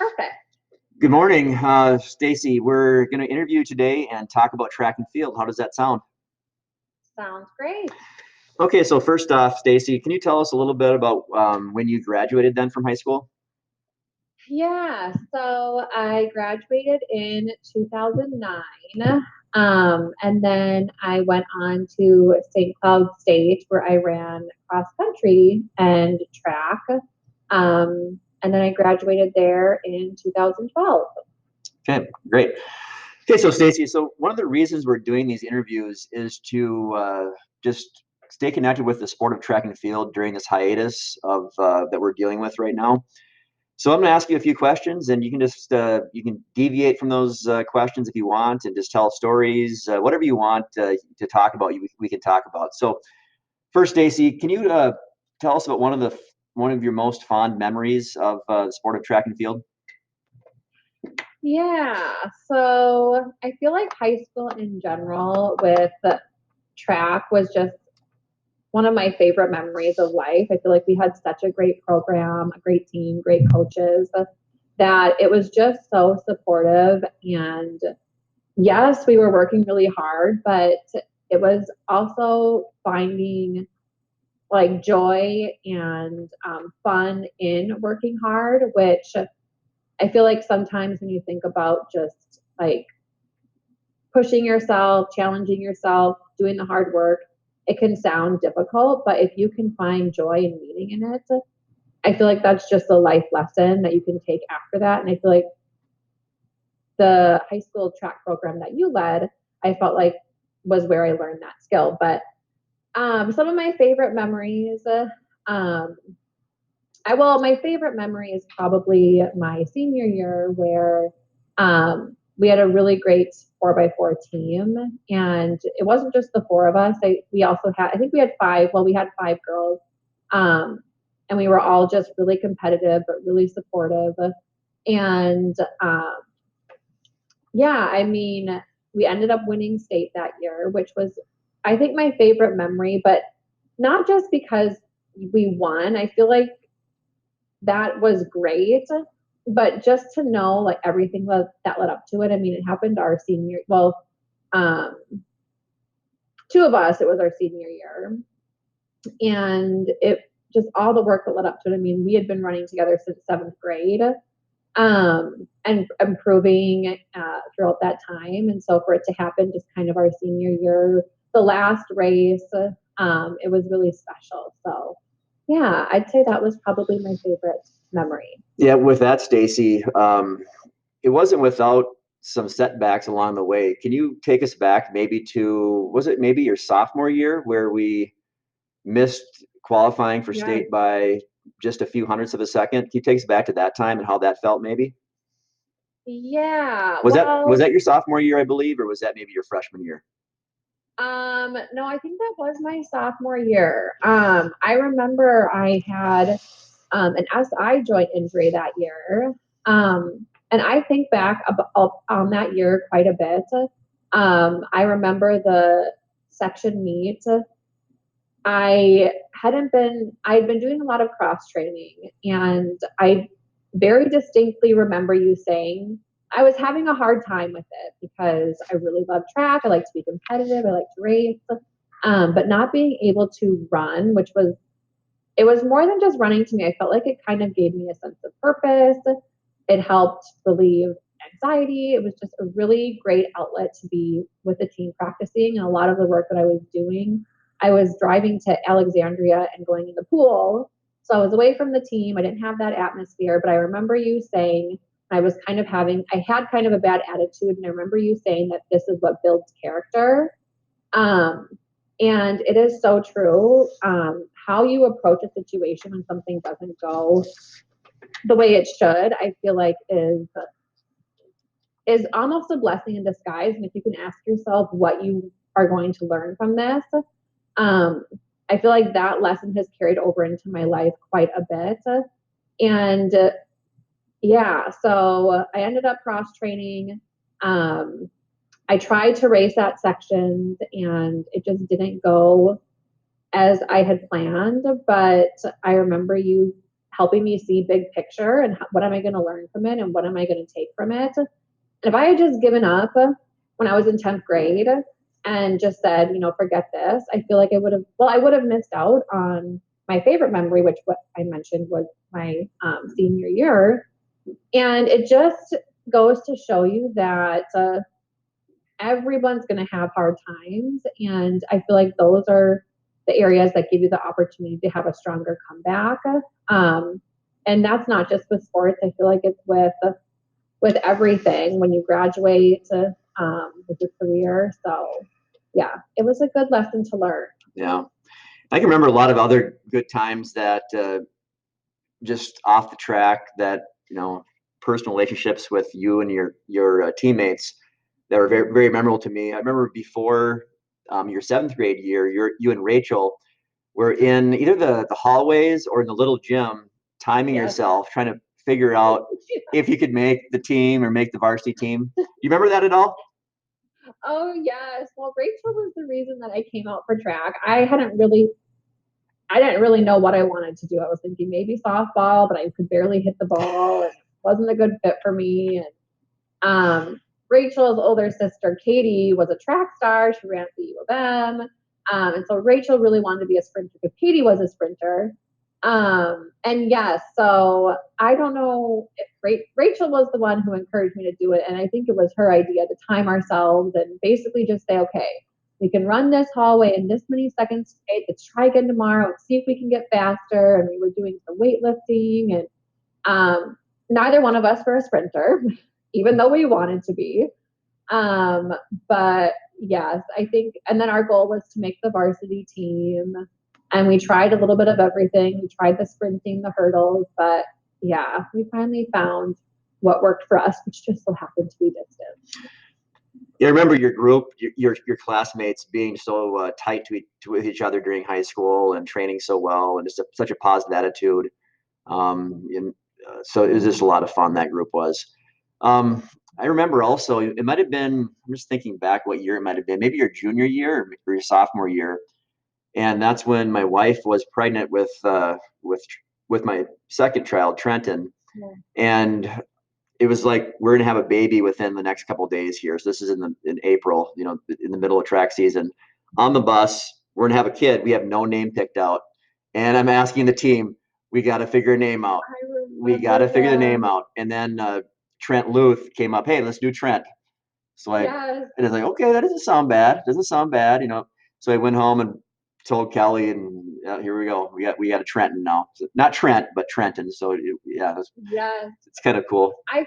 Perfect. Good morning, Stacey. We're going to interview today and talk about track and field. How does that sound? Sounds great. Okay, so first off, Stacey, can you tell us a little bit about when you graduated then from high school? Yeah, so I graduated in 2009. And then I went on to St. Cloud State where I ran cross country and track. And then I graduated there in 2012. Okay, great. Okay, so Stacey, so one of the reasons we're doing these interviews is to just stay connected with the sport of track and field during this hiatus of that we're dealing with right now. So I'm going to ask you a few questions, and you can just you can deviate from those questions if you want, and just tell stories, whatever you want to talk about. We can talk about. So first, Stacey, can you tell us about one of your most fond memories of the sport of track and field? Yeah, so I feel like high school in general with track was just one of my favorite memories of life. I feel like we had such a great program, a great team, great coaches that it was just so supportive. And yes, we were working really hard, but it was also finding like joy and fun in working hard, which I feel like sometimes when you think about just like pushing yourself, challenging yourself, doing the hard work, it can sound difficult, but if you can find joy and meaning in it, I feel like that's just a life lesson that you can take after that. And I feel like the high school track program that you led, I felt like was where I learned that skill. But some of my favorite memories, my favorite memory is probably my senior year where we had a really great 4x4 team, and it wasn't just the four of us. We also had, I think we had five. Well, we had five girls, um, and we were all just really competitive but really supportive. And yeah, I mean, we ended up winning state that year, which was, I think, my favorite memory. But not just because we won. I feel like that was great. But just to know like everything that led up to it. I mean, it happened our senior. Well, um, two of us. It was our senior year, and it just all the work that led up to it. I mean, we had been running together since seventh grade, and improving throughout that time. And so for it to happen just kind of our senior year, the last race, it was really special. So yeah, I'd say that was probably my favorite memory. Yeah, with that, Stacey, it wasn't without some setbacks along the way. Can you take us back maybe to, was it maybe your sophomore year where we missed qualifying for Yeah. state by just a few hundredths of a second? Can you take us back to that time and how that felt maybe? Yeah. Was Well, that your sophomore year, I believe, or was that maybe your freshman year? no, I think that was my sophomore year. I remember I had an SI joint injury that year. And I think back on that year quite a bit. I remember the section meet. I had been doing a lot of cross training, and I very distinctly remember you saying I was having a hard time with it because I really love track. I like to be competitive. I like to race, but not being able to run, it was more than just running to me. I felt like it kind of gave me a sense of purpose. It helped relieve anxiety. It was just a really great outlet to be with the team practicing. And a lot of the work that I was doing, I was driving to Alexandria and going in the pool. So I was away from the team. I didn't have that atmosphere, but I remember you saying I had kind of a bad attitude. And I remember you saying that this is what builds character. Um, and it is so true. How you approach a situation when something doesn't go the way it should, I feel like is almost a blessing in disguise. And if you can ask yourself what you are going to learn from this, um, I feel like that lesson has carried over into my life quite a bit. And yeah, so I ended up cross training. Um, I tried to race at sections and it just didn't go as I had planned. But I remember you helping me see big picture and what am I going to learn from it and what am I going to take from it. And if I had just given up when I was in 10th grade and just said, forget this, I feel like I would have missed out on my favorite memory, which what I mentioned was my senior year. And it just goes to show you that everyone's going to have hard times. And I feel like those are the areas that give you the opportunity to have a stronger comeback. Um, and that's not just with sports. I feel like it's with everything when you graduate with your career. So yeah, it was a good lesson to learn. Yeah. I can remember a lot of other good times that just off the track that, personal relationships with you and your teammates that were very, very memorable to me. I remember before your 7th grade year, you and Rachel were in either the hallways or in the little gym, timing yourself, trying to figure out if you could make the team or make the varsity team. You remember that at all? Oh yes. Well, Rachel was the reason that I came out for track. I didn't really know what I wanted to do. I was thinking maybe softball, but I could barely hit the ball and it wasn't a good fit for me. And Rachel's older sister, Katie, was a track star. She ran at the U of M. And so Rachel really wanted to be a sprinter because Katie was a sprinter. And yes, so I don't know if Rachel was the one who encouraged me to do it. And I think it was her idea to time ourselves and basically just say, okay, we can run this hallway in this many seconds today. Let's try again tomorrow and see if we can get faster. And we were doing some weightlifting and neither one of us were a sprinter, even though we wanted to be. Um, but yes, I think, and then our goal was to make the varsity team. And we tried a little bit of everything. We tried the sprinting, the hurdles, but yeah, we finally found what worked for us, which just so happened to be distance. Yeah, I remember your group, your classmates being so tight with each other during high school and training so well, and just such a positive attitude. And so it was just a lot of fun. That group was. I remember also it might have been. I'm just thinking back what year it might have been. Maybe your junior year or your sophomore year, and that's when my wife was pregnant with my second child, Trenton, Yeah. and it was like we're gonna have a baby within the next couple of days here. So this is in April, in the middle of track season. On the bus, we're gonna have a kid. We have no name picked out, and I'm asking the team, we got to figure a name out. We got to figure the name out. And then Trent Luth came up. Hey, let's do Trent. So Yes. and it's like, okay, that doesn't sound bad. Doesn't sound bad, So I went home and told Kelly, and here we go. We got a Trenton now. So not Trent, but Trenton. So yeah, Yes. it's kind of cool. I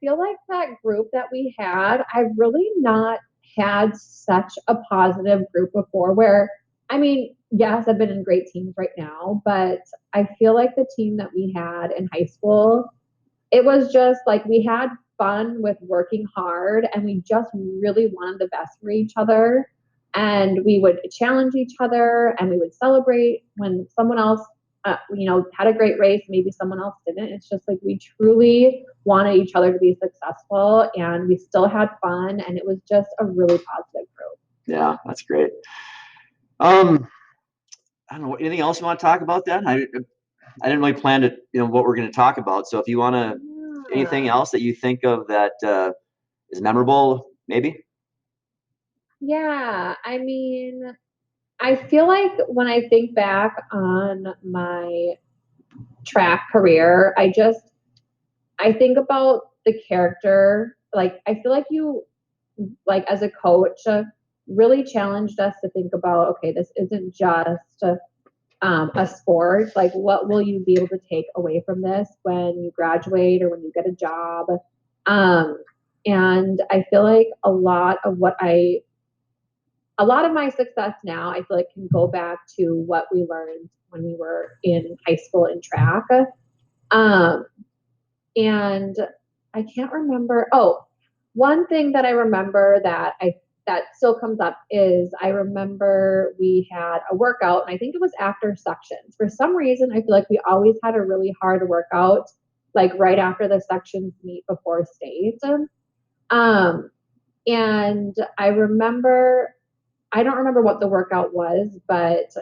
feel like that group that we had, I've really not had such a positive group before where, I mean, yes, I've been in great teams right now, but I feel like the team that we had in high school, it was just like we had fun with working hard and we just really wanted the best for each other. And we would challenge each other and we would celebrate when someone else, had a great race, maybe someone else didn't. It's just like we truly wanted each other to be successful and we still had fun. And it was just a really positive group. Yeah, that's great. I don't know. Anything else you want to talk about then? I didn't really plan to, what we're going to talk about. So if you want to, anything else that you think of that is memorable, maybe? Yeah. I mean, I feel like when I think back on my track career, I think about the character. Like, I feel like you, like, as a coach, really challenged us to think about, okay, this isn't just a sport. Like, what will you be able to take away from this when you graduate or when you get a job? Um, and I feel like a lot of my success now, I feel like can go back to what we learned when we were in high school in track. Um, and I can't remember. Oh, one thing that I remember that still comes up is I remember we had a workout, and I think it was after sections. For some reason, I feel like we always had a really hard workout, like right after the sections meet before state. Um, and I don't remember what the workout was, but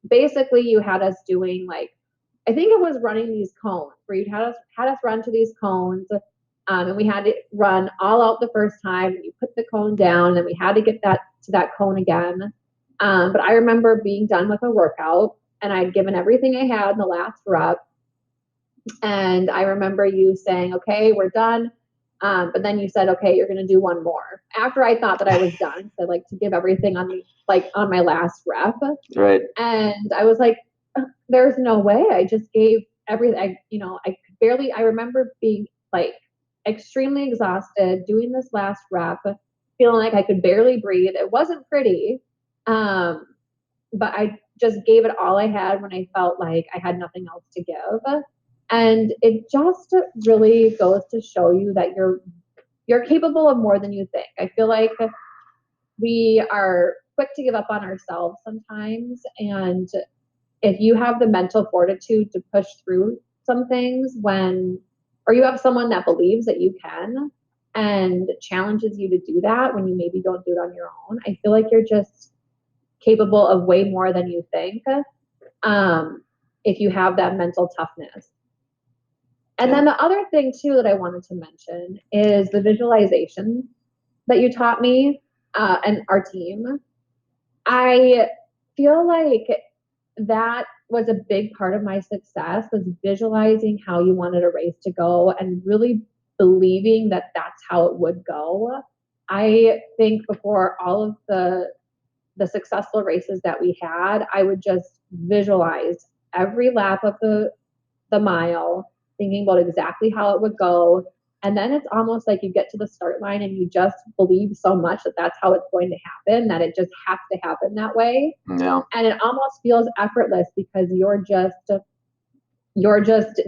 basically you had us doing like I think it was running these cones where you had us run to these cones. And we had to run all out the first time. You put the cone down, and then we had to get that to that cone again. But I remember being done with a workout, and I'd given everything I had in the last rep. And I remember you saying, "Okay, we're done." But then you said, "Okay, you're going to do one more." After I thought that I was done, so like to give everything on on my last rep. Right. And I was like, "There's no way." I just gave everything. I could barely. I remember being like extremely exhausted, doing this last rep, feeling like I could barely breathe. It wasn't pretty, but I just gave it all I had when I felt like I had nothing else to give. And it just really goes to show you that you're capable of more than you think. I feel like we are quick to give up on ourselves sometimes, and if you have the mental fortitude to push through some things or you have someone that believes that you can and challenges you to do that when you maybe don't do it on your own, I feel like you're just capable of way more than you think, if you have that mental toughness. And then the other thing too that I wanted to mention is the visualization that you taught me, and our team. I feel like that was a big part of my success, was visualizing how you wanted a race to go and really believing that that's how it would go. I think before all of the successful races that we had, I would just visualize every lap of the mile, thinking about exactly how it would go. And then it's almost like you get to the start line and you just believe so much that that's how it's going to happen, that it just has to happen that way. Yeah. And it almost feels effortless because you're just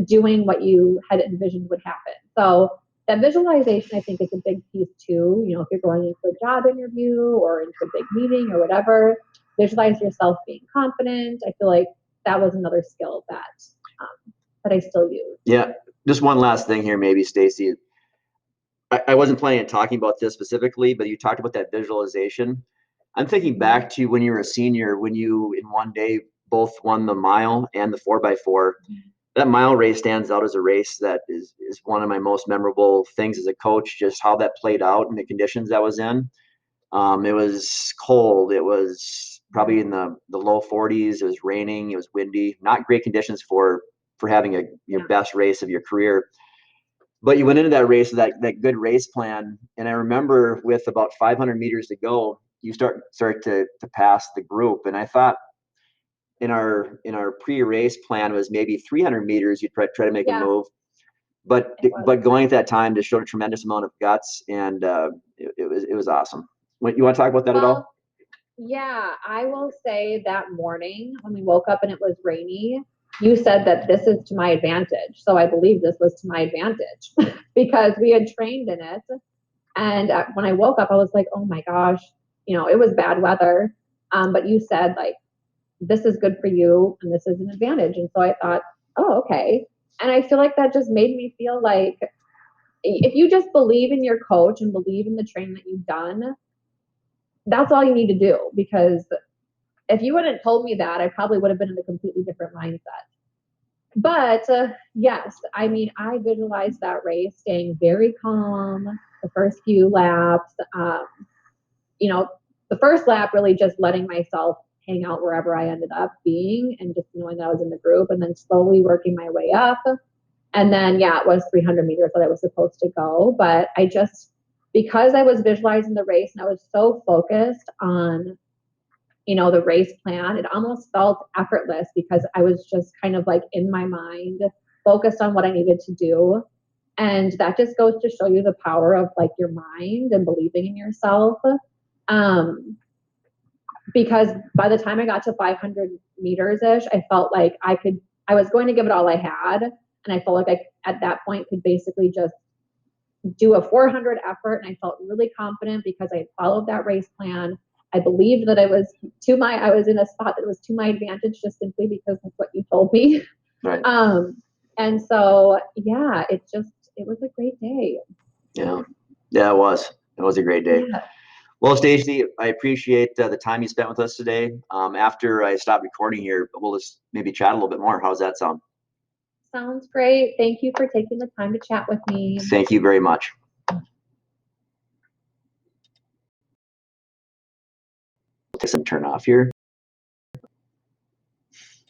doing what you had envisioned would happen. So that visualization, I think, is a big piece too. If you're going into a job interview or into a big meeting or whatever, visualize yourself being confident. I feel like that was another skill that I still use. Yeah. Just one last thing here, maybe, Stacey. I wasn't planning on talking about this specifically, but you talked about that visualization. I'm thinking back to when you were a senior, when you in one day both won the mile and the 4x4. That mile race stands out as a race that is one of my most memorable things as a coach, just how that played out and the conditions that was in. It was cold. It was probably in the low 40s. It was raining. It was windy. Not great conditions for having your best race of your career. But you went into that race with that good race plan. And I remember with about 500 meters to go, you start to pass the group. And I thought in our pre-race plan was maybe 300 meters you'd try to make a move. But going at that time just showed a tremendous amount of guts, and it was awesome. You want to talk about that at all? Yeah, I will say that morning when we woke up and it was rainy, you said that this is to my advantage. So I believe this was to my advantage because we had trained in it. And when I woke up, I was like, oh my gosh, it was bad weather. But you said, like, this is good for you and this is an advantage. And so I thought, oh, okay. And I feel like that just made me feel like if you just believe in your coach and believe in the training that you've done, that's all you need to do. Because if you hadn't told me that, I probably would have been in a completely different mindset. But yes, I mean, I visualized that race staying very calm the first few laps. The first lap really just letting myself hang out wherever I ended up being and just knowing that I was in the group, and then slowly working my way up. And then, yeah, it was 300 meters that I was supposed to go. But because I was visualizing the race and I was so focused on the race plan, it almost felt effortless because I was just kind of like in my mind, focused on what I needed to do. And that just goes to show you the power of like your mind and believing in yourself. Because by the time I got to 500 meters ish, I felt like I was going to give it all I had. And I felt like I, at that point, could basically just do a 400 effort. And I felt really confident because I had followed that race plan. I believed that I was in a spot that was to my advantage just simply because that's what you told me. Right. And so, yeah, it was a great day. Yeah, it was. It was a great day. Yeah. Well, Stacey, I appreciate the time you spent with us today. After I stop recording here, we'll just maybe chat a little bit more. How's that sound? Sounds great. Thank you for taking the time to chat with me. Thank you very much. This and turn off here.